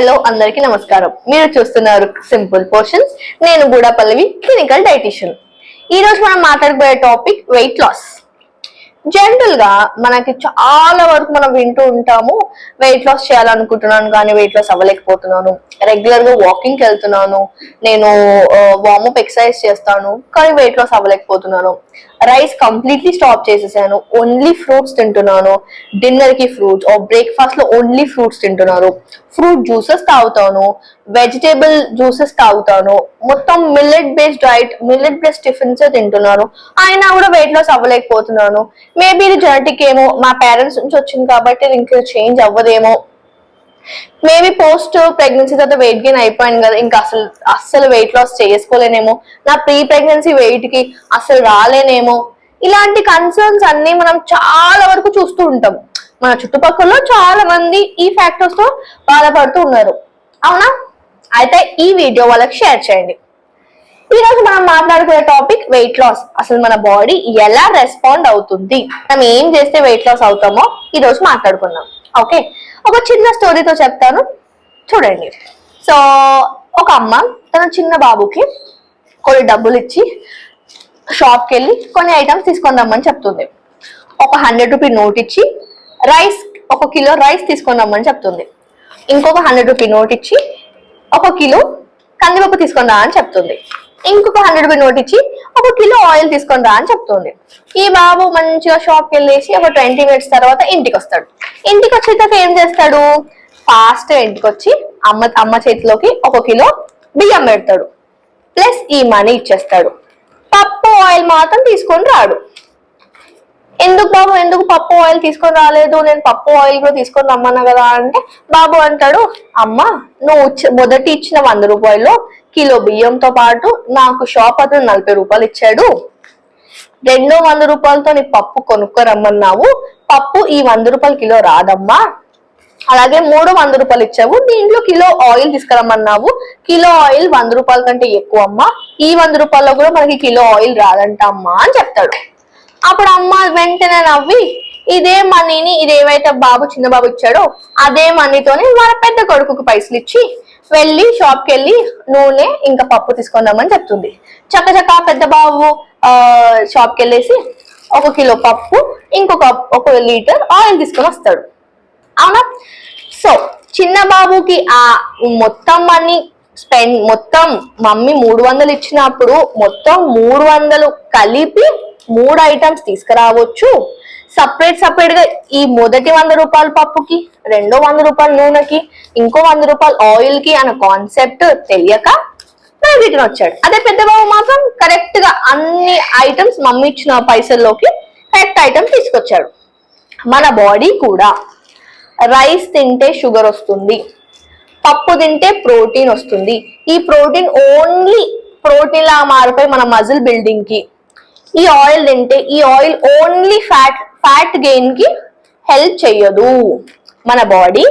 Hello అందరికీ నమస్కారం. మీరు చూస్తున్నారు సింపుల్ పోర్షన్స్. నేను గూడా పల్లవి, క్లినికల్ డైటీషియన్. ఈ రోజు మనం మాట్లాడబోయే టాపిక్ వెయిట్ లాస్. జనరల్ గా మనకి చాలా వరకు మనం వింటూ ఉంటాము, వెయిట్ లాస్ చేయాలనుకుంటున్నాను కానీ వెయిట్ లాస్ అవ్వలేకపోతున్నాను, రెగ్యులర్ గా వాకింగ్ కి వెళ్తున్నాను, నేను వార్మప్ ఎక్సర్సైజ్ చేస్తాను కానీ వెయిట్ లాస్ అవ్వలేకపోతున్నాను, రైస్ కంప్లీట్లీ స్టాప్ చేసేసాను, ఓన్లీ ఫ్రూట్స్ తింటున్నాను, డిన్నర్ కి ఫ్రూట్స్, బ్రేక్ఫాస్ట్ లో ఓన్లీ ఫ్రూట్స్ తింటున్నాను, ఫ్రూట్ జ్యూసెస్ తాగుతాను, వెజిటేబుల్ జ్యూసెస్ తాగుతాను, మొత్తం millet based diet, millet based tiffins తింటున్నాను, అయినా కూడా వెయిట్ లాస్ అవ్వలేకపోతున్నాను. మేబీ ఇది జెనెటిక్ ఏమో, మా పేరెంట్స్ నుంచి వచ్చింది కాబట్టి ఇది ఇంకా చేంజ్ అవ్వదేమో, మేబీ పోస్ట్ ప్రెగ్నెన్సీ తర్వాత వెయిట్ గెయిన్ అయిపోయాను కదా, ఇంకా అస్సలు వెయిట్ లాస్ చేసుకోలేనేమో, నా ప్రీ ప్రెగ్నెన్సీ వెయిట్ కి అసలు రాలేనేమో, ఇలాంటి కన్సర్న్స్ అన్ని మనం చాలా వరకు చూస్తూ ఉంటాం. మన చుట్టుపక్కల చాలా మంది ఈ ఫ్యాక్టర్స్ తో బాధపడుతూ ఉన్నారు, అవునా? అయితే ఈ వీడియో వాళ్ళకి షేర్ చేయండి. ఈ రోజు మనం మాట్లాడుకునే టాపిక్ వెయిట్ లాస్. అసలు మన బాడీ ఎలా రెస్పాండ్ అవుతుంది, మనం ఏం చేస్తే వెయిట్ లాస్ అవుతామో ఈ రోజు మాట్లాడుకుందాం. ఓకే, ఒక చిన్న స్టోరీతో చెప్తాను, చూడండి. సో ఒక అమ్మ తన చిన్న బాబుకి కొన్ని డబ్బులు ఇచ్చి షాప్కి వెళ్ళి కొన్ని ఐటమ్స్ తీసుకొని రమ్మని చెప్తుంది. ఒక 100 రూపీ నోట్ ఇచ్చి రైస్, 1 కిలో రైస్ తీసుకొని రమ్మని చెప్తుంది. ఇంకొక 100 రూపీ నోట్ ఇచ్చి 1 కిలో కందిపప్పు తీసుకొని రా అని చెప్తుంది. ఇంకొక 100 రూపీ నోట్ ఇచ్చి 1 కిలో ఆయిల్ తీసుకొని రా అని చెప్తుంది. ఈ బాబు మంచిగా షాప్కి వెళ్ళేసి ఒక 20 మినిట్స్ తర్వాత ఇంటికి వస్తాడు. ఇంటికి వచ్చేదాకా ఏం చేస్తాడు, ఫాస్ట్ ఇంటికి వచ్చి అమ్మ చేతిలోకి 1 కిలో బియ్యం పెడతాడు, ప్లస్ ఈ మనీ ఇచ్చేస్తాడు. పప్పు ఆయిల్ మాత్రం తీసుకొని రాడు. ఎందుకు బాబు, ఎందుకు పప్పు ఆయిల్ తీసుకొని రాలేదు, నేను పప్పు ఆయిల్ కూడా తీసుకొని రమ్మన్నా కదా అంటే, బాబు అంటాడు, అమ్మ నువ్వు మొదటి ఇచ్చిన 100 రూపాయల్లో కిలో బియ్యంతో పాటు నాకు షాప్ అతను 40 రూపాయలు ఇచ్చాడు, రెండో 100 రూపాయలతో నీ పప్పు కొనుక్కో రమ్మన్నావు, పప్పు ఈ 100 రూపాయలు కిలో రాదమ్మా, అలాగే మూడో 100 రూపాయలు ఇచ్చావు, దీంట్లో కిలో ఆయిల్ తీసుకురమ్మన్నావు, కిలో ఆయిల్ 100 రూపాయల కంటే ఎక్కువ అమ్మా, ఈ 100 రూపాయల్లో కూడా మనకి కిలో ఆయిల్ రాదంట అమ్మా అని చెప్తాడు. అప్పుడు అమ్మ వెంటనే నవ్వి, ఇదే మనీని, ఇదేవైతే బాబు చిన్న బాబు ఇచ్చాడో అదే మనీతోని వాళ్ళ పెద్ద కొడుకుకి పైసలు ఇచ్చి వెళ్ళి షాప్కి వెళ్ళి నూనె ఇంకా పప్పు తీసుకుందామని చెప్తుంది. చక్కచక్క పెద్ద బాబు షాప్కి వెళ్ళేసి 1 కిలో పప్పు, ఇంకొక 1 లీటర్ ఆయిల్ తీసుకొని వస్తాడు, అవునా? సో చిన్న బాబుకి ఆ మొత్తం మనీ మొత్తం మమ్మీ 300 ఇచ్చినప్పుడు మొత్తం 300 కలిపి 3 ఐటమ్స్ తీసుకురావచ్చు. సపరేట్ గా ఈ మొదటి 100 రూపాయల పప్పుకి, రెండో 100 రూపాయల నూనెకి, ఇంకో 100 రూపాయల ఆయిల్ కి అన్న కాన్సెప్ట్ తెలియక రిటర్న్ వచ్చాడు. అదే పెద్ద బాబు మాత్రం కరెక్ట్ గా అన్ని ఐటమ్స్ మమ్మీ ఇచ్చిన పైసల్లోకి కరెక్ట్ ఐటమ్స్ తీసుకొచ్చాడు. మన బాడీ కూడా రైస్ తింటే షుగర్ వస్తుంది, పప్పు తింటే ప్రోటీన్ వస్తుంది, ఈ ప్రోటీన్ ఓన్లీ ప్రోటీన్ లా మారిపోయి మన మజిల్ బిల్డింగ్ కి, ఈ ఆయిల్ తింటే ఈ ఆయిల్ ఓన్లీ ఫ్యాట్ గెయిన్ కి హెల్ప్ చెయ్యదు. మన బాడీ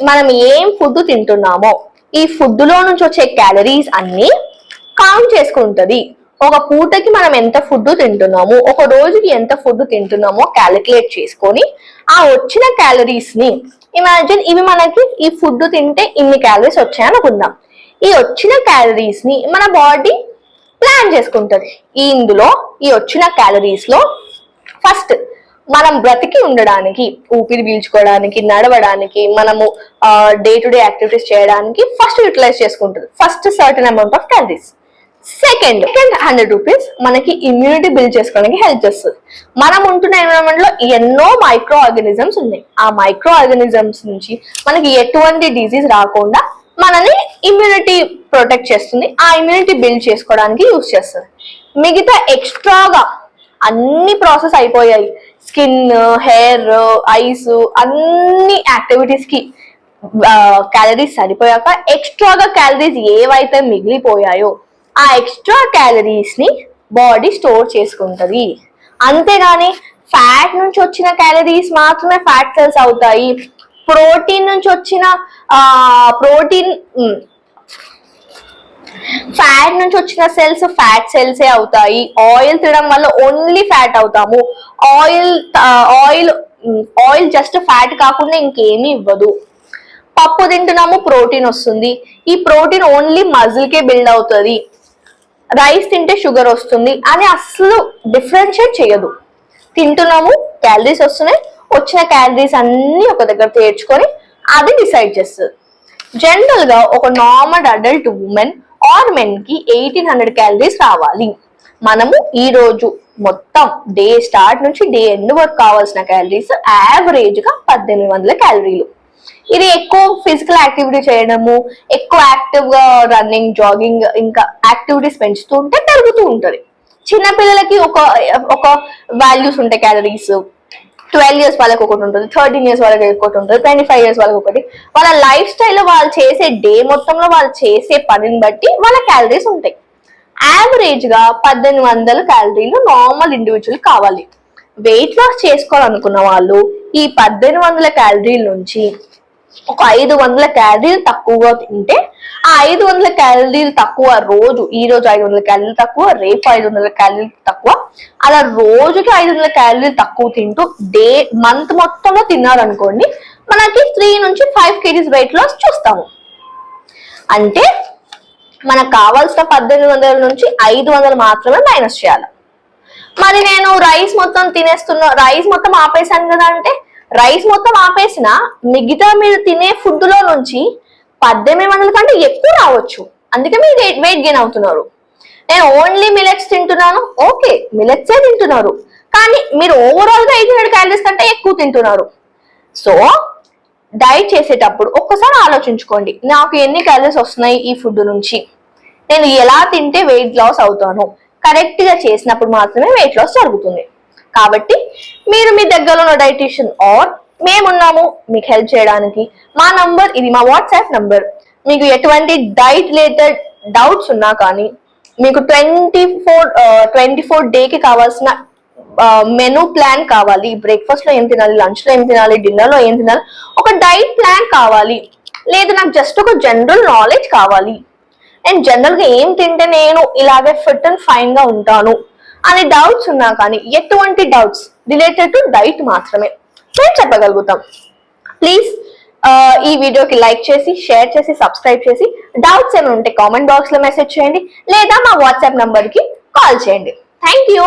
మనం ఏం ఫుడ్ తింటున్నామో ఈ ఫుడ్ లో నుంచి వచ్చే క్యాలరీస్ అన్ని కౌంట్ చేసుకుంటది. ఒక పూటకి మనం ఎంత ఫుడ్ తింటున్నామో, ఒక రోజుకి ఎంత ఫుడ్ తింటున్నామో క్యాలిక్యులేట్ చేసుకొని ఆ వచ్చిన క్యాలరీస్ ని, ఇమాజిన్ ఇవి మనకి ఈ ఫుడ్ తింటే ఇన్ని క్యాలరీస్ వచ్చాయని అనుకుందాం, ఈ వచ్చిన క్యాలరీస్ ని మన బాడీ ప్లాన్ చేసుకుంటది. ఇందులో ఈ వచ్చిన క్యాలరీస్ లో ఫస్ట్ మనం బ్రతికి ఉండడానికి, ఊపిరి పీల్చుకోవడానికి, నడవడానికి, మనము డే టు డే యాక్టివిటీస్ చేయడానికి ఫస్ట్ యూటిలైజ్ చేసుకుంటుంది first certain amount of calories. Second 100 rupees మనకి ఇమ్యూనిటీ బిల్డ్ చేసుకోవడానికి హెల్ప్ చేస్తుంది. మనం ఉంటున్న ఎన్విరాన్మెంట్ లో ఎన్నో మైక్రో ఆర్గానిజమ్స్ ఉన్నాయి, ఆ మైక్రో ఆర్గానిజమ్స్ నుంచి మనకి ఎటువంటి డిజీజ్ రాకుండా మనని ఇమ్యూనిటీ ప్రొటెక్ట్ చేస్తుంది, ఆ ఇమ్యూనిటీ బిల్డ్ చేసుకోవడానికి యూజ్ చేస్తుంది. మిగతా ఎక్స్ట్రాగా అన్ని ప్రాసెస్ అయిపోయాయి, స్కిన్, హెయిర్, ఐస్ అన్ని యాక్టివిటీస్ కి క్యాలరీస్ సరిపోయాక ఎక్స్ట్రాగా క్యాలరీస్ ఏవైతే మిగిలిపోయాయో ఆ ఎక్స్ట్రా క్యాలరీస్ ని బాడీ స్టోర్ చేసుకుంటది. అంతేగాని ఫ్యాట్ నుంచి వచ్చిన క్యాలరీస్ మాత్రమే ఫ్యాట్ సెల్స్ అవుతాయి, ప్రోటీన్ నుంచి వచ్చిన ఫ్యాట్ నుంచి వచ్చిన సెల్స్ ఫ్యాట్ సెల్సే అవుతాయి. ఆయిల్ తినడం వల్ల ఓన్లీ ఫ్యాట్ అవుతాము. ఆయిల్ జస్ట్ ఫ్యాట్ కాకుండా ఇంకేమీ ఇవ్వదు. పప్పు తింటున్నాము, ప్రోటీన్ వస్తుంది. ఈ ప్రోటీన్ ఓన్లీ మజిల్ కే బిల్డ్ అవుతుంది, రైస్ తింటే షుగర్ వస్తుంది అని అస్సలు డిఫరెన్షియేట్ చేయదు. తింటున్నాము, క్యాలరీస్ వస్తున్నాయి, వచ్చిన క్యాలరీస్ అన్ని ఒక దగ్గర చేర్చుకొని అది డిసైడ్ చేస్తుంది. జనరల్ గా ఒక normal adult women or men కి 1800 క్యాలరీస్ రావాలి. మనము ఈ రోజు మొత్తం డే స్టార్ట్ నుంచి డే ఎండ్ వరకు కావాల్సిన క్యాలరీస్ యావరేజ్ గా 1800 క్యాలరీలు. ఇది ఎక్కువ ఫిజికల్ యాక్టివిటీ చేయడము, ఎక్కువ యాక్టివ్ గా రన్నింగ్, జాగింగ్, ఇంకా యాక్టివిటీస్ పెంచుతూ ఉంటే పెరుగుతూ ఉంటది. చిన్నపిల్లలకి ఒక ఒక వాల్యూస్ ఉంటాయి క్యాలరీస్. 12 ఇయర్స్ వాళ్ళకి ఒకటి ఉంటుంది, 13 ఇయర్స్ వాళ్ళకి ఒకటి ఉంటుంది, 25 ఇయర్స్ వాళ్ళకి ఒకటి. వాళ్ళ లైఫ్ స్టైల్లో వాళ్ళు చేసే డే మొత్తంలో వాళ్ళు చేసే పనిని బట్టి వాళ్ళ క్యాలరీస్ ఉంటాయి. యావరేజ్ గా 1800 క్యాలరీలు నార్మల్ ఇండివిజువల్ కావాలి. వెయిట్ లాస్ చేసుకోవాలనుకున్న వాళ్ళు ఈ 1800 క్యాలరీల నుంచి ఒక 500 క్యాలరీలు తక్కువగా తింటే, ఆ 500 క్యాలరీలు తక్కువ రోజు, ఈ రోజు 500 క్యాలరీలు తక్కువ, రేపు 500 క్యాలరీలు తక్కువ, అలా రోజుకి 500 క్యాలరీలు తక్కువ తింటూ మంత్ మొత్తంలో తిన్నారనుకోండి, మనకి 3 నుంచి 5 కేజీస్ వెయిట్ లాస్ చూస్తాము. అంటే మనకు కావాల్సిన 1800 నుంచి 500 మాత్రమే మైనస్ చేయాలి. మరి నేను రైస్ మొత్తం ఆపేసాను కదా అంటే, రైస్ మొత్తం ఆపేసిన మిగతా మీరు తినే ఫుడ్ లో నుంచి 1800 కంటే ఎక్కువ రావచ్చు. అందుకే మీరు వెయిట్ గెయిన్ అవుతున్నారు. నేను ఓన్లీ మిలెట్స్ తింటున్నాను, ఓకే మిలెట్సే తింటున్నారు, కానీ మీరు ఓవరాల్ గా 800 క్యాలరీస్ కంటే ఎక్కువ తింటున్నారు. సో డైట్ చేసేటప్పుడు ఒక్కసారి ఆలోచించుకోండి, నాకు ఎన్ని క్యాలరీస్ వస్తున్నాయి ఈ ఫుడ్ నుంచి, నేను ఎలా తింటే వెయిట్ లాస్ అవుతాను. కరెక్ట్ గా చేసినప్పుడు మాత్రమే వెయిట్ లాస్ జరుగుతుంది. కాబట్టి మీరు మీ దగ్గరలో ఉన్న డైటీషియన్ ఆర్ మేమున్నాము మీకు హెల్ప్ చేయడానికి. మా నంబర్ ఇది, మా వాట్సాప్ నంబర్. మీకు ఎటువంటి డైట్ రిలేటెడ్ డౌట్స్ ఉన్నా కానీ, మీకు 24 డేకి కావాల్సిన మెనూ ప్లాన్ కావాలి, బ్రేక్ఫాస్ట్ లో ఏం తినాలి, లంచ్ లో ఏం తినాలి, డిన్నర్ లో ఏం తినాలి, ఒక డైట్ ప్లాన్ కావాలి, లేదు నాకు జస్ట్ ఒక జనరల్ నాలెడ్జ్ కావాలి, నేను జనరల్ గా ఏం తింటే నేను ఇలాగే ఫిట్ అండ్ ఫైన్ గా ఉంటాను అని డౌట్స్ ఉన్నా కానీ, ఎటువంటి డౌట్స్ రిలేటెడ్ టు డైట్ మాత్రమే నేను చెప్పగలుగుతాం. ప్లీజ్ ఈ వీడియోకి లైక్ చేసి, షేర్ చేసి, సబ్స్క్రైబ్ చేసి, డౌట్స్ ఏమైనా ఉంటే కామెంట్ బాక్స్ లో మెసేజ్ చేయండి, లేదా మా వాట్సాప్ నంబర్ కి కాల్ చేయండి. Thank you.